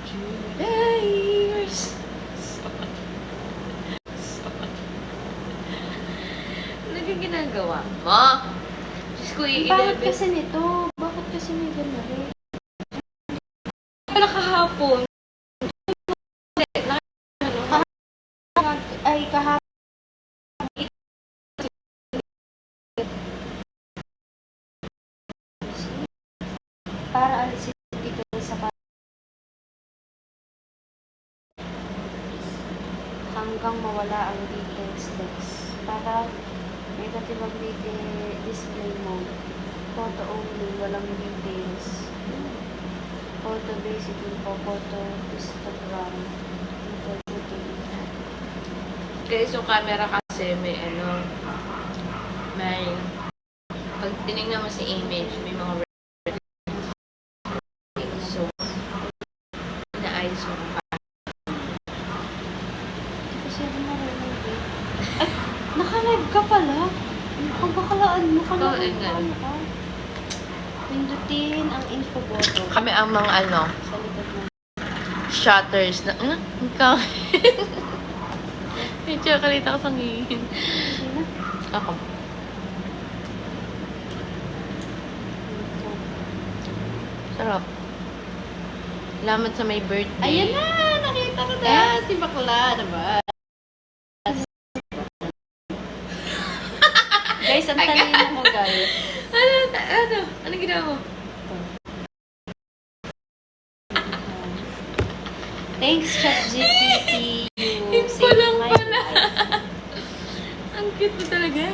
Years. Ano yung ginagawa mo? Diyos ko, Bakit kasi nito? Bakit kasi may ganun? Wala kahapon. Ay, kahapon. Para alisin dito sa hanggang mawala ang details text. Para negative ang display mo. Photo only, walang details. Photo basic info, photo histogram. Kaya yung camera kasi may may pag tinignan mo si image, may mga so inaayos mo pa. Kasi ako marunong eh. Ay, naka-live ka pala. Pagkakalaan mo ka na. Pindutin ang info button Kami ang mga sa likod mo. shutters na, ikaw. Medyo kalita ko sa ngingin. Sino? Ako. Sarap. Salamat sa may birthday. Ayan na! Nakita ko na! Si bakla naman. Guys, ang talino mo, guys. Ano ginawa mo? Thanks, ChatGPT. Info lang pala. Ang cute mo talaga.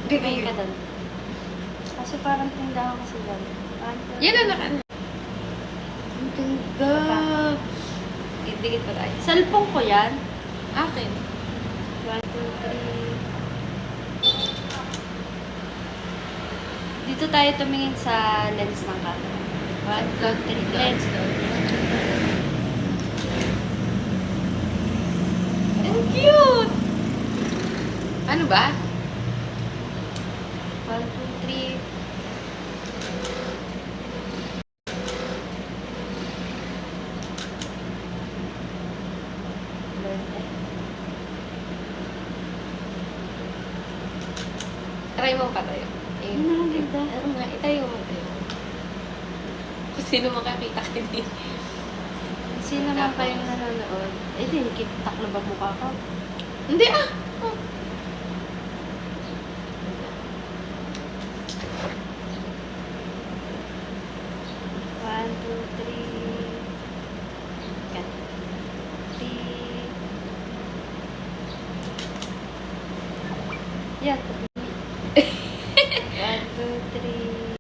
Gagawin ka doon. Kasi parang tindahan kasi doon. Yan ang naka. Ang ganda. Idikit pa tayo. Cellphone ko yan. Akin. 1, 2, 3. Dito tayo tumingin sa lens ng camera. 1, 2, 3. Lens doon. Ang cute! Ano ba? 1, 2, 3. Try mo pa tayo. Yun ang ganda. Ano nga, itayo mo tayo. Kung sino makakita ka din. Sino naman kayong nanonood? Eh, di, taklo ba mukha ka? Hindi ah! Oh. One, two, three. Cut. 3. Yeah, 1, 2, 3.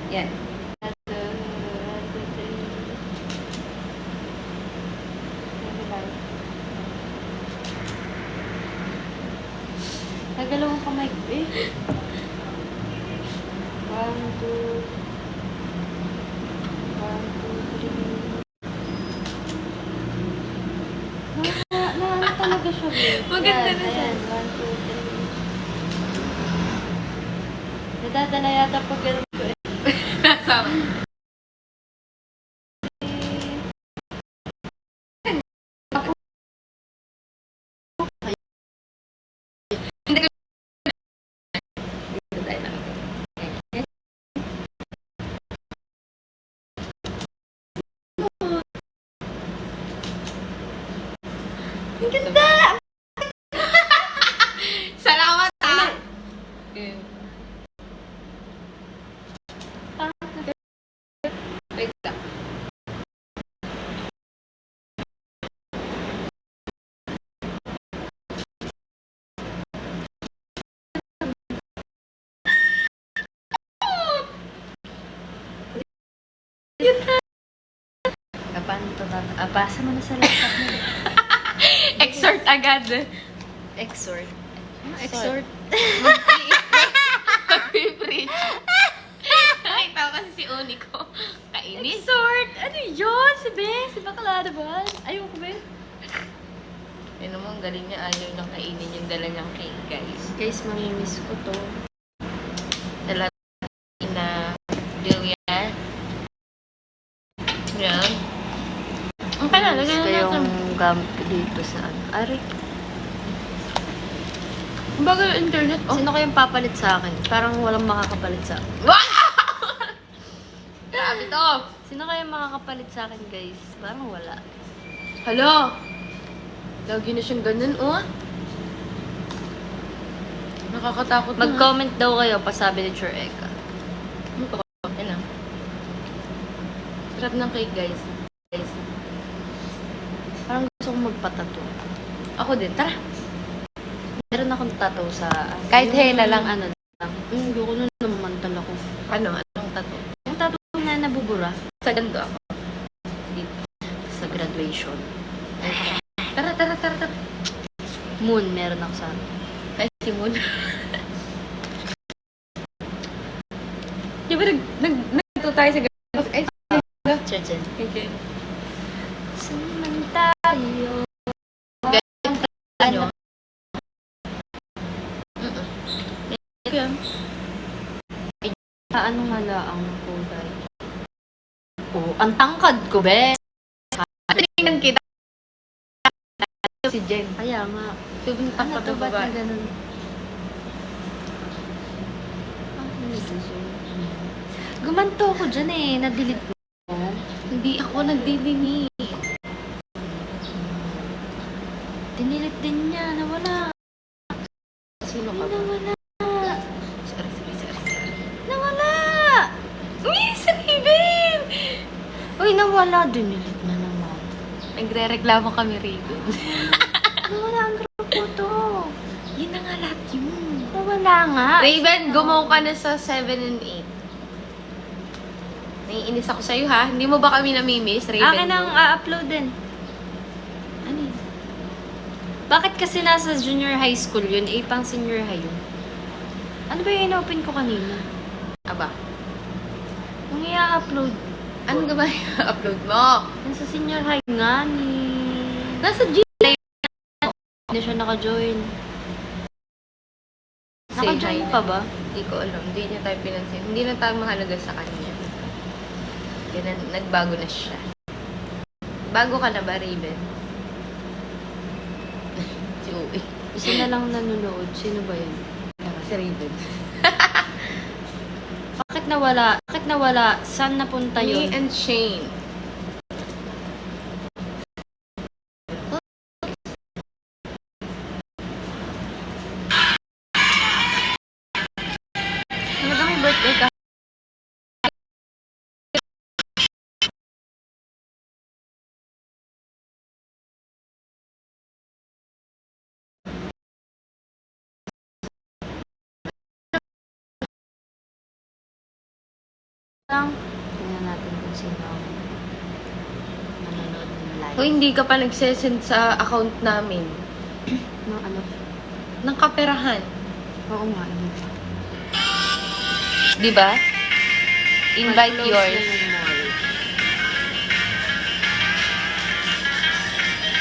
Yan. 1, 2, 3. Nagalawang kamay ko eh. 1, 2, 1, 2, 3. Na talaga siya, babe. Maganda na siya. Ayan, 1, 2, 3. Nadadala yata pag ganun ko eh. Nasama. Hindi ko. Dito tayo nakita. Ang ganda! Salamat ah! Wait lang. Pasa mo na sa laptop mo. Exhort agad. Exhort. Exhort? Mag-preach. Nakita ko kasi si Uni ko. Kainis. Exhort? Ano yun? Si Ben? Si Bakla, diba? Ayoko, Ben. Ano mo, ang galing niya. Ayaw niyang kainin yung dala niyang cake, guys. Guys, mamimiss ko to. Dala na durian. Yan. Ang kaya, lagyan Gusto na yung natin. gamit ko dito sa ano. Ari, Bago yung internet. Oh. sino kayang papalit sa akin? Parang walang makakapalit sa akin. Wow! Grabe to. Sino kayang makakapalit sa akin, guys? Parang wala. Hala. Lagi na siyang ganun, oh. Nakakatakot na. Mag-comment daw kayo, pasabi ni Chur Eka. Okay lang. Sarap ng cake, guys. Parang gusto kong magpatato. Ako din. Tara. Meron akong tattoo sa... Kahit henna lang. Ano lang. Hindi ko na namantal ako. Ano? Anong tattoo? Yung tattoo na nabubura Sa gando ako. dito sa graduation. Tara. Moon, meron ako sa... Ay, si Moon. Di ba nagto tayo sa gando? Ay, Chechen. okay. Suman tayo. Ano? Kaya, ano nga ang kulay? Oh, ang tangkad ko, be. Tingnan kita. Si Jen. Kaya nga. Tubing Ano to, ba't na babae. ganun? Ano yun? Gumanto ako dyan eh. Na-delete mo. Hindi ako nagdidini. Dinilit din niya. Nawala. Sino Ay, ka ba? nawala. Sorry. Nawala! Uy, sa Raven! Uy, nawala. Dinilit na naman. Nagre-reklamo kami, Raven. Nawala ang group ko to. Yun na nga lahat yun. Nawala nga. Raven, gumaw ka na sa 7 and 8. Naiinis ako sa'yo, ha? Hindi mo ba kami namimiss, Raven? Akin ang a-upload din. Ano yun? Bakit kasi nasa junior high school yun, pang senior high yun? Ano ba yung in-open ko kanina? Aba, Nung i-upload, ano ka ba upload mo? nasa senior high nga ni... Nasa G. Hindi siya naka-join. Say Naka-join hi pa na. ba? Hindi ko alam. Hindi niya tayo pinansin. Hindi na tayo mahalaga sa kanya. Kaya nagbago na siya. Bago ka na ba, Raven? Si Uwi. Isa na lang nanonood. Sino ba yun? Si Raven. Bakit nawala? Bakit nawala? Saan napunta Me yun? and Shane. Talaga may birthday ka? Lang. Tingnan natin kung sino ang nanonood ng live. Kung hindi ka pa nagsesend sa account namin No, ano? ng kaperahan. Oo nga, hindi pa. Di ba? Invite Mag-close yours. na yung mall.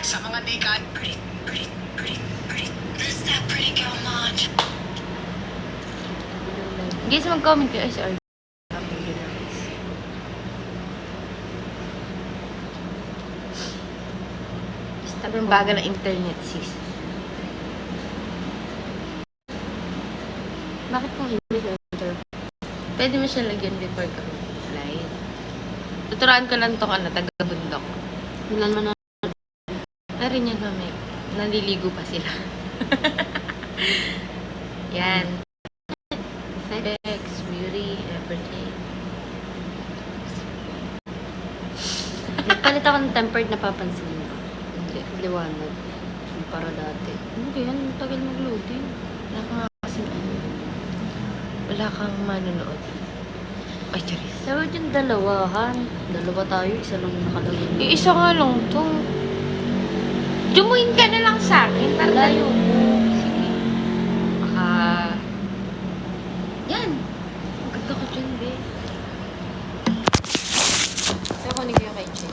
Sa mga di ka pretty. Who's that pretty girl, Marge? Guys, mag-comment kayo. Ay, si RJ. Sobrang bagal ng internet, sis. Bakit kung hindi filter? Pwede mo siya lagyan before ka live. Tuturuan ko lang to taga-bundok. Ilan mo na? Ari niya kami. Naliligo pa sila. Yan. Bex, Beauty, everything. Nagpalit ako ng tempered na papansin mo. Hindi. Liwanag. Yung para dati. Ano kaya? Ang tagal mag-loading. Wala kang kasi ano. Wala kang manonood. Ay, charis. Dapat yung dalawahan. Dalawa tayo, isa lang nakalagay. Isa nga lang to. Join ka na lang sa akin. Para Layo tayo. mo. Sige. Baka... Yan. Ang ganda ko dyan, be. Kaya kunin ko yung kay Jen.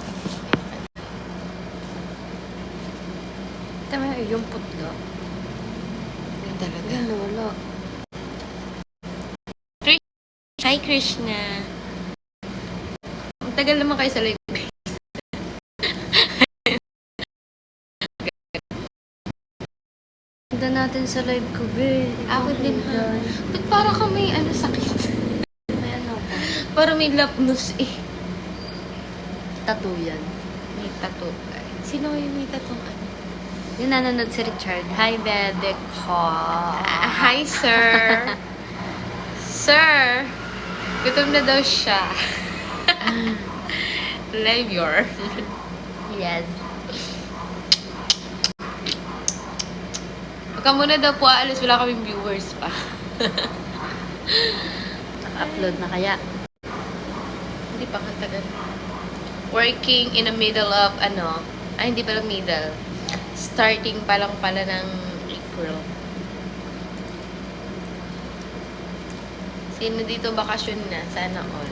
Tama yung putla. Yan talaga. Yan, wala. Hi, Krishna. Ang tagal naman kayo sa live. Ganda natin sa live ko, be. Ako din, ha? Ba't para ka may sakit? May ano ko. Para may lapnos eh. Tattoo yan. May tattoo. Sino yung may tattoo Yung nanonood si Richard. Hi, Bede ko. Hi, sir. Sir. Gutom na daw siya. Live your. Yes. Huwag ka muna daw po aalis. Wala kaming viewers pa. Naka-upload na kaya. Hindi pa katagal. Working in the middle of hindi pala middle. Starting pa lang pala ng April. Sino dito bakasyon na? Sana all.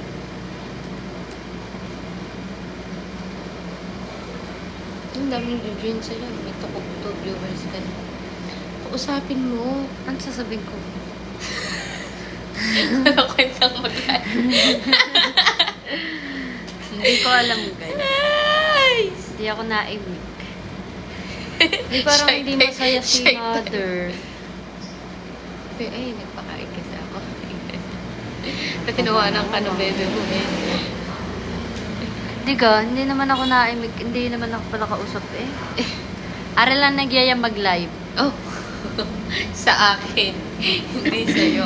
Ang daming join sila. May tukok-to viewers ka na. Kausapin mo. Ano sasabihin ko? Ano kwentang mag-live? Hindi ko alam, guys. Nice! Hindi ako naimik. Hindi parang Shy hindi type. masaya si Shy type. mother. Ay, nagpakain kasi ako. Natinawanan ka ng bebe mo eh. Hindi ka, hindi naman ako naimik. Hindi naman ako pala kausap eh. Ara lang nagyaya mag-live. Oh, sa akin. Hindi sa'yo.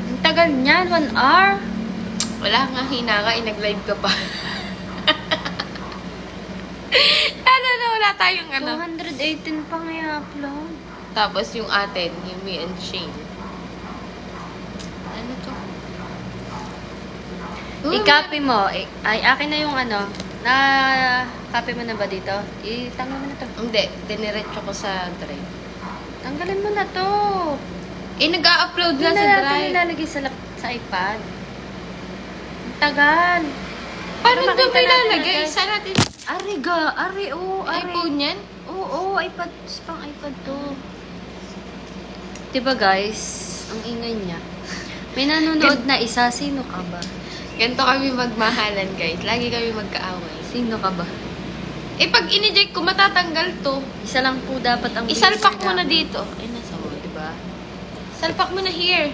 Ang tagal niyan, 1 hour. Wala nga hinanga, nag-live ka pa. Na, wala tayong 218 pa nga i-upload. Tapos yung atin, yung me and Shane. Ano to? I-copy mo. Ay, akin na yung na-copy mo na ba dito? Itanggal mo na to. Hindi, diniretso ko sa drive. Tanggalin mo na to. Nag-a-upload Hindi nga na sa natin drive. nilalagay sa iPad. Ang tagal. Paano Para doon makita may natin lalagay? agad. Saan natin? Ari, oo, ari. iPhone yan? Oo, iPad, pang iPad to. Diba guys, ang ingay niya. May nanonood na isa, sino ka ba? Ganito kami magmahalan, guys. Lagi kami magkaaway. Sino ka ba? Pag in-eject ko, matatanggal to. Isa lang po dapat ang Isalpak viewer mo na namin. dito. Ay, nasa wall. Diba? Salpak mo na here.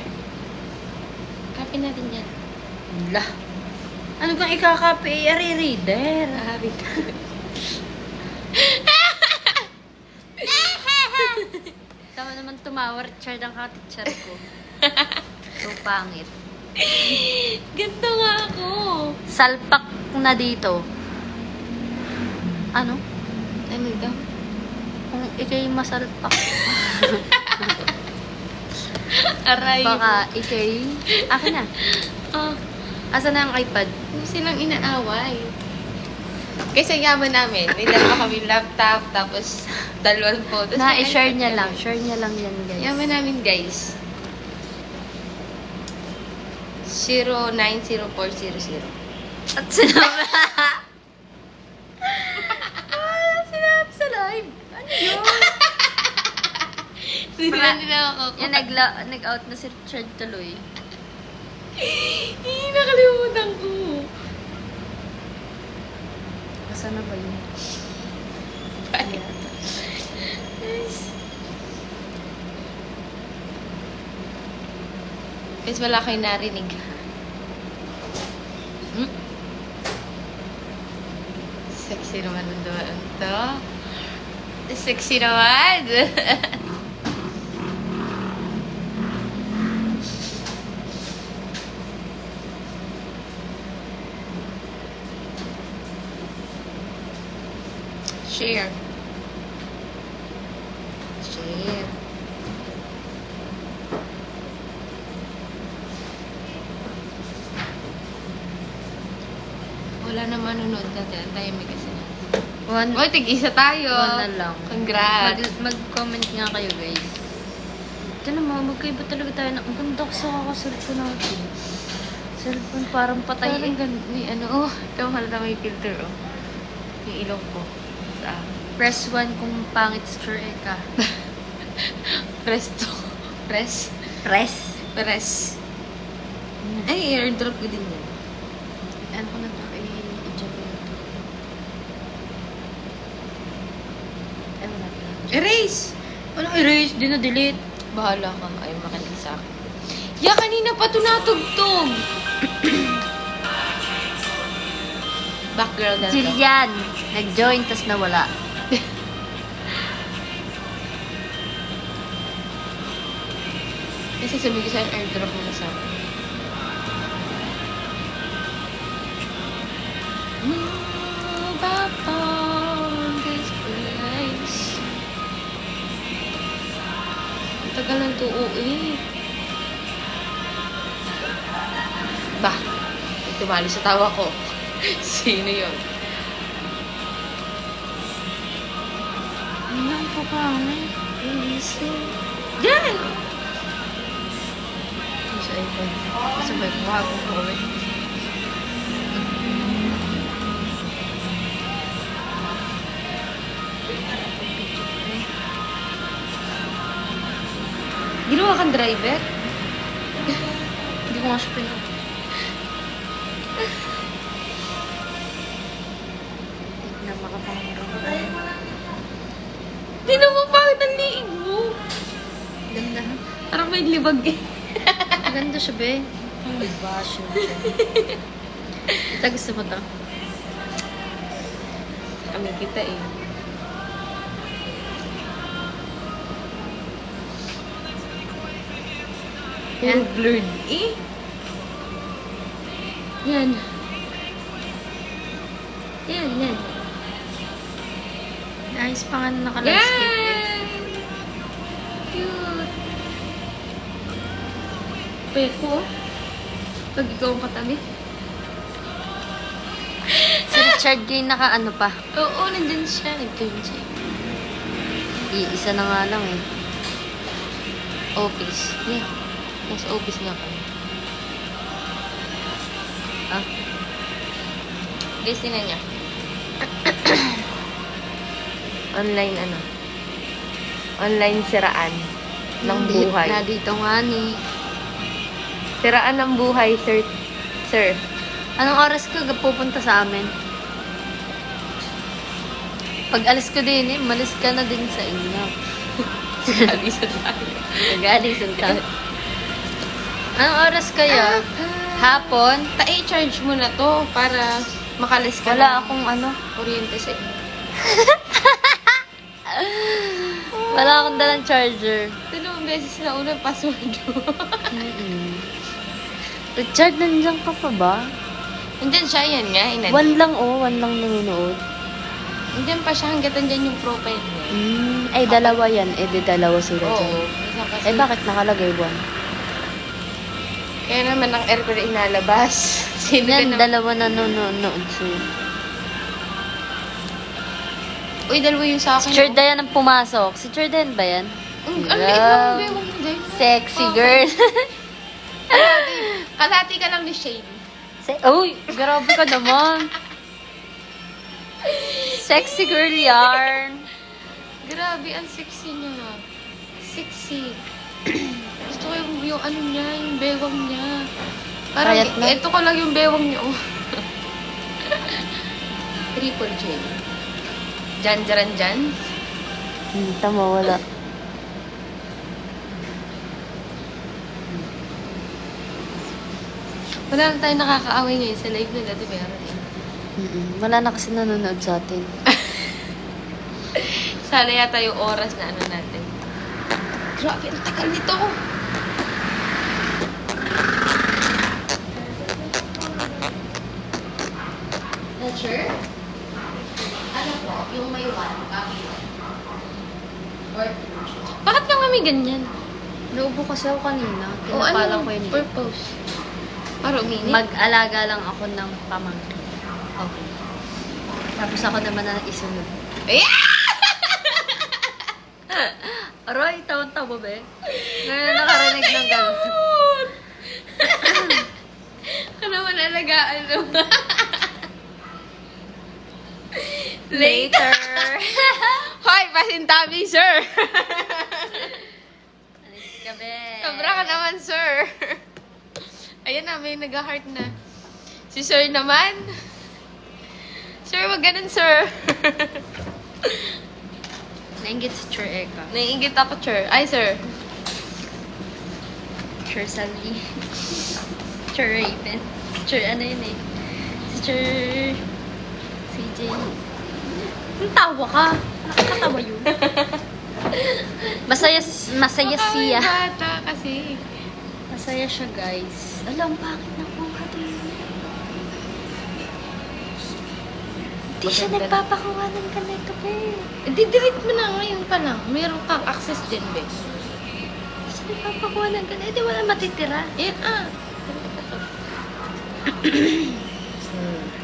Copy natin yan. Wala. Ano kang ikakapi? Ari, reader. Sabi ka. Tama naman tumawa, Richard, ang ka-teacher ko. So, pangit. Ganto nga ako. Salpak na dito. Ano? Ano daw? Kung ikay masalpak, Aray. baka ikay... Akin na. Oh, Asa na ang iPad? hindi silang inaaway. Kasi yaman namin. May dalawa kami laptop, tapos dalawang photos. Na-share niya lang. Share niya lang yan, guys. Yaman namin, guys. 090400. At sinabi... sinabi sa live. Ano yun? Hindi na nila ako. Yan, nag-out na si Richard tuloy. Nakalimutan ko. Asa na ba yun? Guys, wala kayong narinig. Sexy naman ang doon to. Sexy naman. Share. Share. Wala na manonood natin. Antayin mo kasi natin. One, Uy, tig-isa tayo. one na lang. Congrats. Mag-comment nga kayo, guys. Ito naman, magkaiba talaga tayo. Ang ganda ko sa kakasalpon natin. Cellphone parang patay. Parang ganun. Oh, ito halata may filter, oh. Yung ilong ko. Sa Press 1 kung pangit sure ka. Press to. Press. Press? Press. Ay, airdrop ko din yan. Ano ko na ito? I-jump ko na ito. Ay, wala pa. Erase! Anong erase? Di na delete. Bahala ka. Ayaw makinig sa akin. Ya, kanina pa ito natugtog. Background na to. Jillian! Nag-join, tas nawala. Kasi sabi ko sa'yo, airdrop mo na sa akin. Move upon this place. Ang tagal ng tuo eh. Bah, may tumali sa tawa ko. Sino yun? Ano pa pangit? Yan! Sa iPhone. Sabay ko hapon ko ulit. Ginawa kang driver? Hindi ko nga siya pinag. Hindi na makapangarap. Di naman bakit ang liig mo? Ganda ha? Parang may libag eh. Ganda siya, be. Ang basyo siya. Ito gusto mo to? Kami kita eh. Yan. Blurred eh. Yan. Yan. Ayos pa nga na naka-landscape eh. Cute. Peko. Pag ikaw ang katabi. Si Richard Gay naka-ano pa. Oo, nandun siya. Nag-turn siya. Iisa na nga lang eh. Office. Yeah. Nasa office nga kami. Ah. Guys, tingnan niya. Online ano? Online siraan ng buhay. Na dito nga ni. Siraan ng buhay, sir. Sir. Anong oras ka pupunta sa amin? Pag alis ko din eh, malis ka na din sa inyo. Alisan tayo. Nag-aalisan tayo. Anong oras kayo? Hapon? Ta-charge mo na to para makalis ka Wala ng akong ano. kuryente sa inyo. Wala akong dalang charger. Dalawang beses na unang password mo. Richard, nandiyan ka pa ba? Nandyan siya, yan nga. One lang nanonood. Nandyan pa siya hanggat nandyan yung profile niya. Ay, dalawa yan. Eh, di dalawa sila Oo. dyan. Isa kasi, Eh, bakit nakalagay one? Kaya naman ang air ko na inalabas. Sino ka Yan, naman? dalawa nanonood siya. Uy, dalawa yung sa akin. Si Jordan ang pumasok. Si Jordan ba yan? Ang liit lang ba yung dahil? Sexy girl. Kalati ka lang ni Shane. Uy, grabe ka naman. Sexy girl yarn. Grabe, ang sexy niya. Sexy. Gusto ko yung ano niya, yung bewang niya. Parang, Payat na. ito ko lang yung bewang niya. Oh. Triple J. Jan. Tama, wala. Wala lang tayo nakakaaway ngayon sa live na dati meron eh. Wala na kasi nanonood sa atin. Sana yata yung oras na ano natin. Grabe, ang tagal nito. Sure? Ano po? Yung may one, copy or Bakit ka kami ganyan? naubo kasi ako kanina. O Pinapalang ano ko yung purpose? Para uminit? Mag-alaga lang ako ng pamangkin. Okay. Tapos ako naman na isunod. Ay! Aray, taon-tawa be. Ngayon nakarinig ng gano'n. Ano man alagaan mo? Later! Hoy, pasintabi, sir! Alis ka be. Sobra ka naman, sir! Ayan na, may nag-heart na. Si sir naman. Sir, wag ganun, sir. Nainggit si Chur Eka. Naiingit ako, sir. Ay, sir. Chur Sally. Chur Raven. Chur ano yun eh. Si Chur... CJ. Ang tawa ka. Nakakatawa yun. Masaya siya. Ay, bata kasi. Masaya siya, guys. Alam, bakit nakuha din? Hindi siya Maganda. nagpapakuha ng ganito, be. Di-delete mo na ngayon pa lang. Meron kang access din, be. Hindi siya nagpapakuha ng ganito. Eh, di wala matitira. Yan, ah.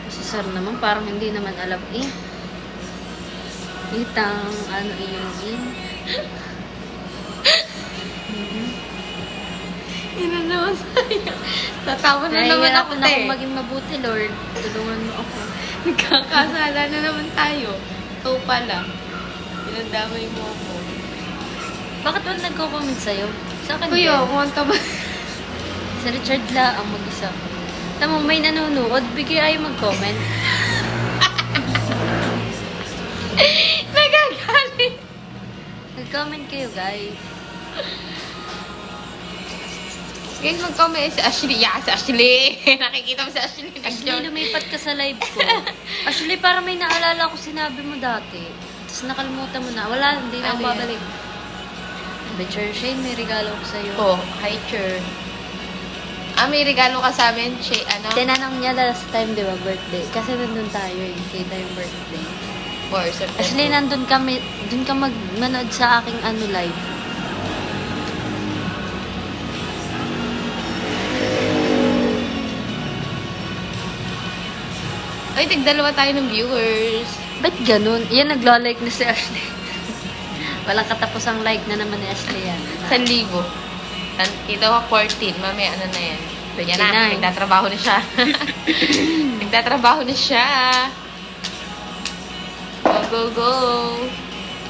Si Sir naman, parang hindi naman alam eh. Itang, ano, iyong in. Yun na naman tayo. Tatawa na naman ako, Nahihirapan ako te. maging mabuti, Lord. Tulungan mo ako. Nagkakasala na naman tayo. Ikaw pala. Pinandamay mo ako. Bakit wala nagko-comment sa'yo? Sa akin Kuya, din. kumanta ba? Si Richard la ang mag-isa. Tama, may nanonood. Bigay ayaw mag-comment. Nagagalit. Nag-comment kayo, guys. Guys, mag-comment si Ashley. Yeah, si Ashley. Nakikita mo si Ashley. Ashley, lumipat ka sa live ko. Ashley, para may naalala ko sinabi mo dati. Tapos nakalimutan mo na. Wala, hindi na ako Ano yan? babalik. Betcher Shane, may regalo ko sa'yo. Oh, hi, Chur. May regalo ka sa amin, ano? Tinanong niya last time, di ba, birthday. Kasi nandun tayo eh. Kita yung birthday. For September. Ashley, nandun kami, dun ka manood sa aking live. Ay, tigdalawa tayo ng viewers. Ba't ganun? Yan, naglo-like na si Ashley. Walang katapusang like na naman ni Ashley yan. 1,000. Kita ko 14. Mamaya ano na yan. Yan na, 29. nagtatrabaho na siya. Nagtatrabaho na siya. Go, go, go.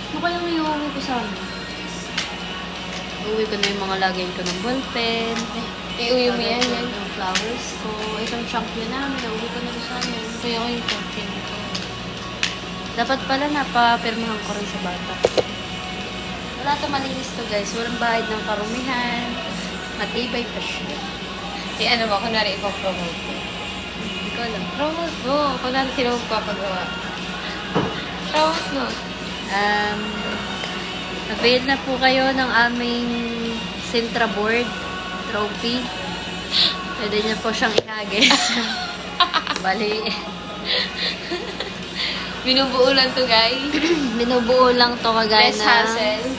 Ano kayang iuwi ko sa amin? Uwi ko na yung mga lagyan ko ng ballpen. Iuwi mo yan, yan. Yung flowers ko. Itong champion namin, uwi ko na rin sa amin. Kaya ko yung champion ko. Dapat pala napapirmahan ko rin sa bata. Wala to malinis to, guys. Walang bahid ng karumihan. Matibay pa siya. Ano ba, kunwari ipapromote ko. Hindi ko alam. Promote mo. Kunwari sila magpapagawa. Promote mo. Avail na po kayo ng aming Sintra board trophy. Pwede niya po siyang ihagis. Bali. Binubuo lang to, guys. Binubuo lang to kagaya Less na... hassle.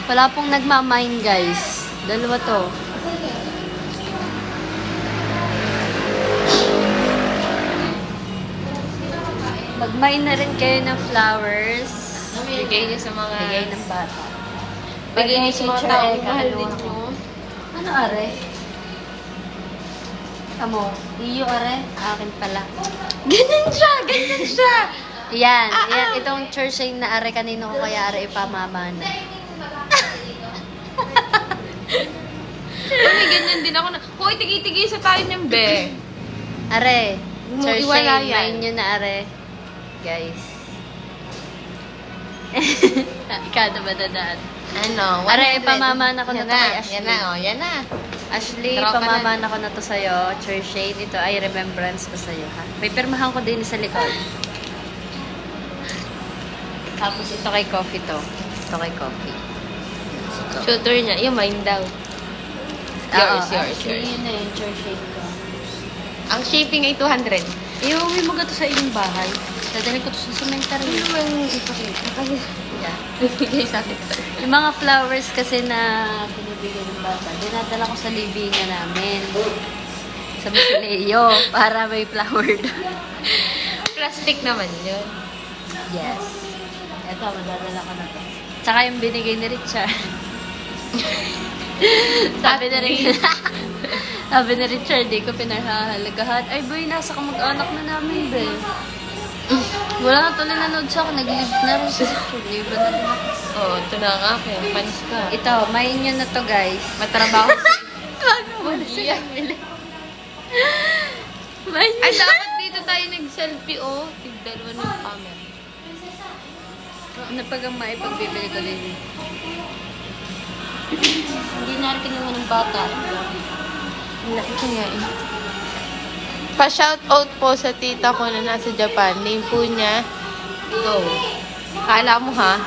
Wala pong nagmamine, guys. Dalawa to. Mag-mine na rin kayo ng flowers. Bigay niyo sa mga... Bigay ng bata. Bigay niyo sa mga Picture, tao. eh, Mahal ano din ako. nyo. Ano, are? Amo, iyo, are? Akin pala. Ganyan siya! Ganyan siya! Yan, yan. Itong church na are, kanino ko kaya are ipamamana. May ganyan din ako na, hoy, tigi-tigi sa tayo niyang be. Are, Mo church iwala main yan. nyo na are. Guys. Ikaw na ba dadaan? Ano? Are, 100. pamamana ko na Yan to kay Ashley. Yan na, oh. Yan na. Ashley, Tropa na. pamamana ko na to sa'yo. Church shade. Ito ay remembrance ko sa'yo, ha? May pirmahan ko din sa likod. Tapos ito kay Coffee to. Ito kay Coffee. Shooter niya. Yung mine daw. Yours, yours, yours. Yun na yung church shade ko. Ang shipping ay 200. Iuwi mo ka to sa inyong bahay. Dadalhin ko to sa cemetery. Ano naman ipakita? Kasi, Yeah. bigay sa akin. Yung mga flowers kasi na binibigay ng bata, dinadala ko sa libingan namin. Sa Basileo para may flower doon. Plastic naman yun. Yes. Ito, madadala ko na to. Tsaka yung binigay ni Richard. Sabi ni Richard, di ko pinahahalagahan. Ay, boy, nasa kamag-anak na namin, be. Wala na tuloy nanood siya ako. Nag-leave na rin si Richard. Iba na din ako. Oo, ito na ang akin. Panis ka. Ito, may inyo na to, guys. Matrabaho. Wala sila bili. May Ay, dapat dito tayo nag-selfie, oh. Tigdalawa ng camera. Ano pag ang maipagbibili ko din? Hindi na rin kinuha ng bata. Ang laki kaya eh. Pa-shoutout po sa tita ko na nasa Japan. Name po niya, Go. Kala mo ha?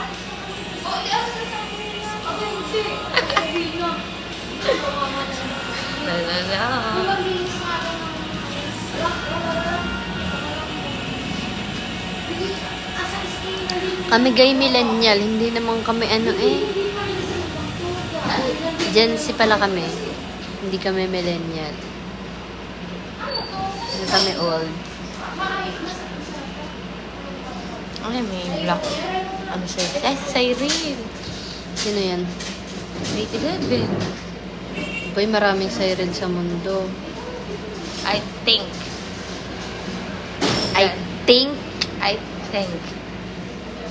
La la la. Kami gay millennial, hindi naman kami ano eh. Gen Z pala kami. Hindi kami millennial. Hindi kami old. Ay, may black. Ano sa'yo? Ay, siren. Sino yan? Grade 11. Boy, maraming siren sa mundo. I think. I think. I think.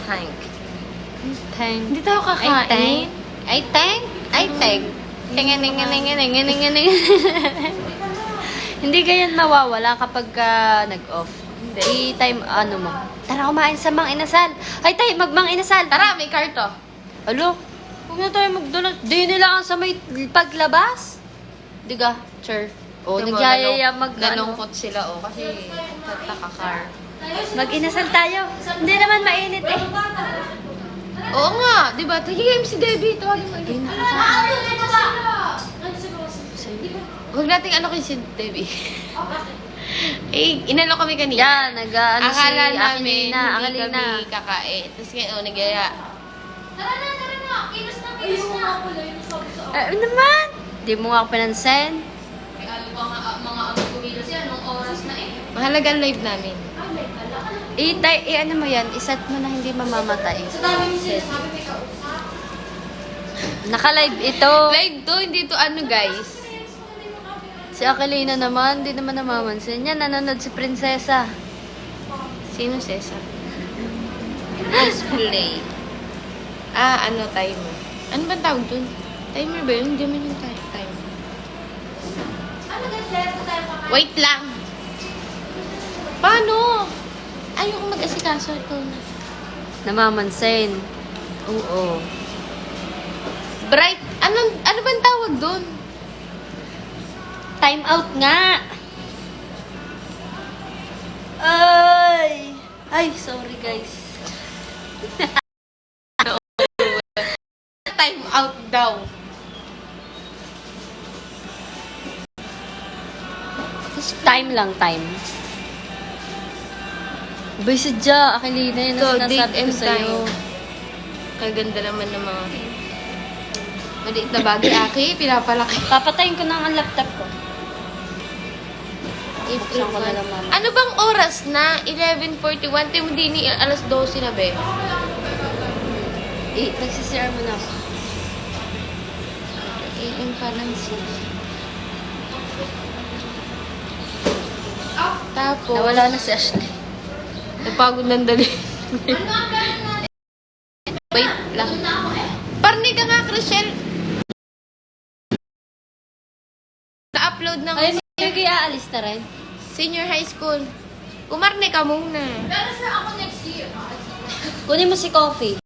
Thank. Thank. Hindi tayo kakain. I think. Hindi ganyan mawawala kapag nag-off. Hindi. I-time, ano mo. Tara, kumain sa Mang Inasal. Ay, tayo, mag-Mang Inasal. Tara, may karto. Alo, huwag na tayo magdala. Di nila sa may paglabas. Di ka, sure. O, nagyayaya mag, Nalungkot sila, oh. Kasi, tatakakar. Mag-inasal tayo. Hindi naman mainit eh. Oo nga, di ba? Tagigim si Debbie. Tawagin mo ulit. Huwag natin ano kay si Debbie. Eh, inano kami kanina. Yan, nag-ano si Akala namin, Aquilina. hindi Aquilina. kami kakain. Tapos ngayon, nagyaya. Ano naman? Di mo nga ako pinansin. Mahalaga ang live namin. Ano mo yan, iset mo na hindi mamamatay. Set. Naka-live ito. Live to, hindi to ano guys. Si Aquilina naman, di naman namamansin. Yan, nanonood si Prinsesa. Sino Cesar? Display. Ah, ano, timer. Ano ba tawag dun? Timer ba yun? Hindi man yung timer. Wait lang. Paano? Ayoko mag-asikaso. Ikaw na. Namamansin. Oo. Bright. Ano ba ang tawag dun? Time out nga. Ay, sorry guys. Time out daw. Time lang, time. Bay, sadya. Aquilina, yun So, ang date sinasabi ko and sa'yo. time. Kaganda naman ng mga maliit na bagay. Aki, pinapalaki. Papatayin ko na ang laptop ko. Buksan ko na lang, mama. Ano bang oras na? 11:41. Timo din ni alas 12 na be. Nagsisir mo na ako. AM pa lang sis. Tapos, Nawala na si Ashley. napagod ng dali. Wait lang. Parni ka nga, Chriselle. Na-upload ng Ay, hindi aalis na rin. senior high school. Kumarne ka muna. Kunin mo si Coffee.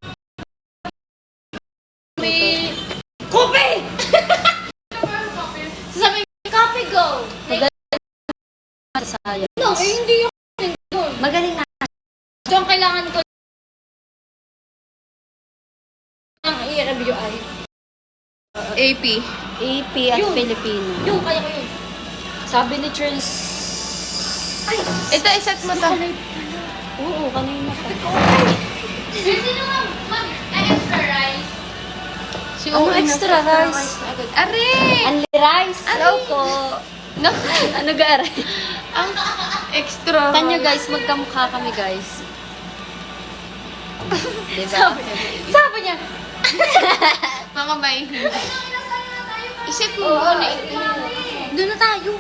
Kope! Sabi, Coffee go! Magaling sa kaya. No, hindi yung magaling na. So, ang kailangan ko ang i-review ay AP. AP at Yun. Filipino. Yung, kaya ko yun. Sabi ni Charles... Ay! Ito, isat mo to. Oo, kanina pa. Sino mag-extra rice? Si Ano Owen extra rice? Are! Only rice. Aray! Hello po. No? Ano gaaray? Ang extra. Kanya guys, magkamukha kami guys. Diba? Sabi niya, Mga may hindi. Isip mo muna ito. doon na tayo.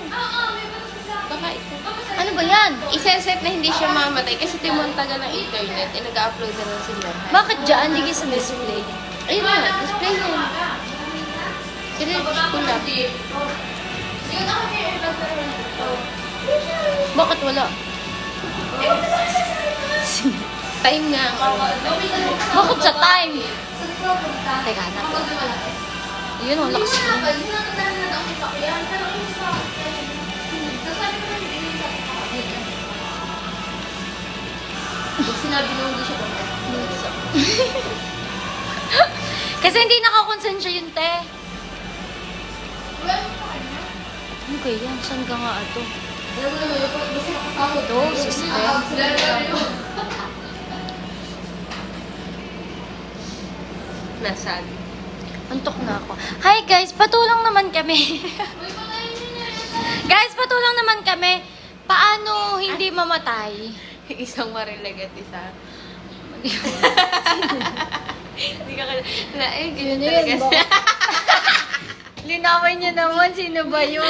Baka ito. Ano ba yan? Iseset na hindi siya mamatay kasi timuntagal ng internet. Nag-upload na lang sila. Bakit dyan? Hindi kayo sa display. Ayun na, display yan. Sinerge ko lang. Bakit wala? Time nga. Bakit sa time? Teka, natin. Yun, ang lakas ko. Sinabi mo hindi siya pumunta. Kasi hindi nakakonsensya yun, te. Ano kaya yan? Saan ka nga ato? Ito, system. Nasaan? Antok na ako. Hi guys, patulong naman kami. Guys, patulong naman kami. Paano hindi mamatay? Isang marilag at isa. Hindi ka na, ganyan talaga siya. Linawin niyo naman, sino ba yun?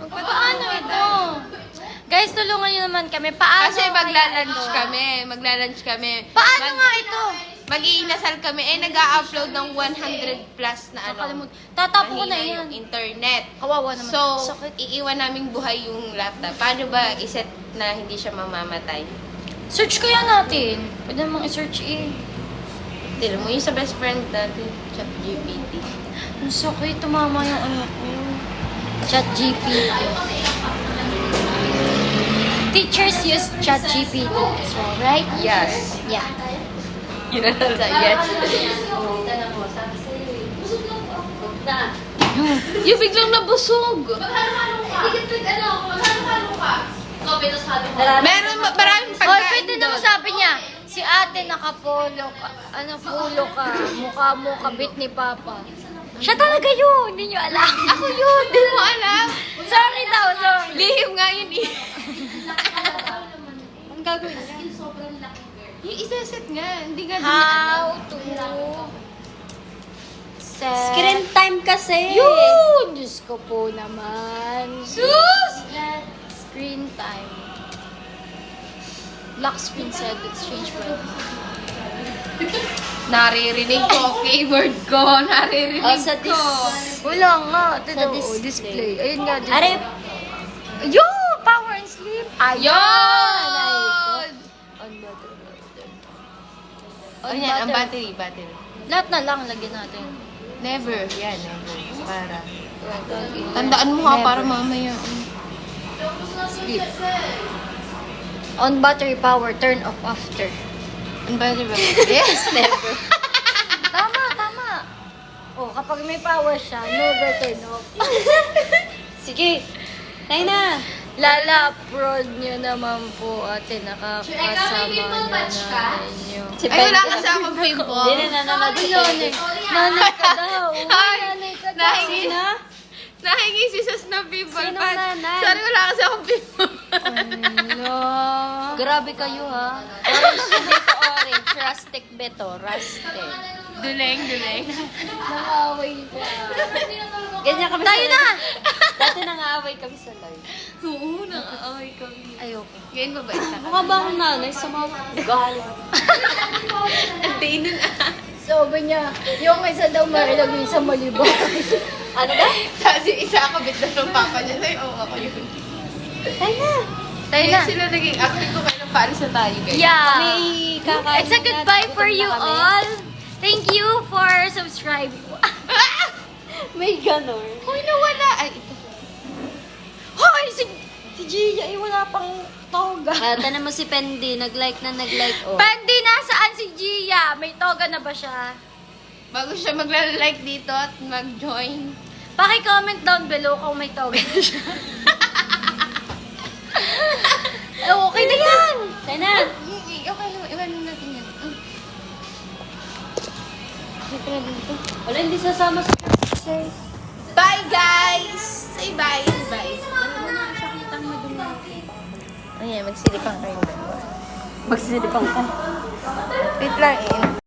Paano ito? Guys, tulungan niyo naman kami. Paano? Kasi magla-lunch kaya ito? kami. Magla-lunch kami. Paano nga ito? Mag-iinasal kami. Nag-a-upload ng 100 plus na ano. Tatapo ko na mahina yan. yung internet. Kawawa naman. So, Sakit. iiwan naming buhay yung laptop. Paano ba iset na hindi siya mamamatay? Search kaya natin. Pwede namang i-search eh. Tira mo yung sa best friend natin, ChatGPT. Ang sakit, tumama yung ano ko. ChatGPT. Teachers use ChatGPT as well, right? Yes. Yeah. Yun na lang sa yes. Yung biglang nabusog. Meron maraming Hoy, pagkain pwede naman doon. sabi niya, si ate nakapolo ka, pulo ka, mukha mo kabit ni Papa. Siya talaga yun, hindi niyo alam. Ako yun. Hindi mo alam. Sorry daw, sorry. Lihim nga yun eh. Ang gagawin niya? Yung isa-set nga. Hindi nga din niya How alam. to set... Screen time kasi. Yun! Diyos ko po naman. Sus! Screen time. Lock screen set, exchange for... Naririnig ko, keyboard ko. Naririnig Oh, sa ko. Wala nga. Ito Sa daw, display. display. Ayun nga. Display. Are, Yun! Power and sleep. Ayun! On battery. O yan, ang battery. Lahat na lang lagyan natin. Never. Yan, never. Para. Tandaan Tandaan mo nga para mamaya. Sleep. On battery power, turn off after. Ang battery ba? Yes, never. Tama. Oh, kapag may power siya, never turn off. sige. Tayo na. Lala, prod nyo naman po ate, nakakasama nyo na ninyo. Si Ay, wala Pente. kasi akong pimple. Hindi na nanonood si Nanay, Pente. nanay ka daw. Uy, Ay, nanay ka daw. nahingi. Sino? Nahingi si Sus na pimple. Sinong Pat. nanay? Sorry, wala kasi akong pimple. Ano? Grabe kayo ha. Orange na beto, orange. Rustic beto, rustic. Duleng. Nakaway ka. Ganyan kami Tayo sa na! Dati nangaaway kami sa live. Oo, nakaaway kami. Ayoko. Ngayon mabait na Mukha ba akong nanay sa mga ugali? Ang nun Sabi niya, yung isa daw marilag, yung isa malibang. Ano ba? Kasi isa kabit na ng papa niya. Ay, oo, ako yun. Tayo na. Tayo Kaya na. sila naging active ko kayo ng paalis na tayo, guys. Yeah. May kakain It's a na, goodbye for gutom na you kami. all. Thank you for subscribing. May ganon. Hoy, nawala. Ay, ito. Hoy! Si Gia, wala pang toga. Kaya mo si Pendi, nag-like na nag-like oh. Pandi, nasaan si Gia? May toga na ba siya? Bago siya magla-like dito at mag-join. Paki-comment down below kung may toga na siya. Okay na yan! Tayo na. Okay lang, iwan natin yan. Dito na dito. Wala, hindi sasama sa exercise. Bye, guys! Say bye. Bye. Ayan, magsiripang kayo dalawa. Magsilipang ka. Wait lang, eh.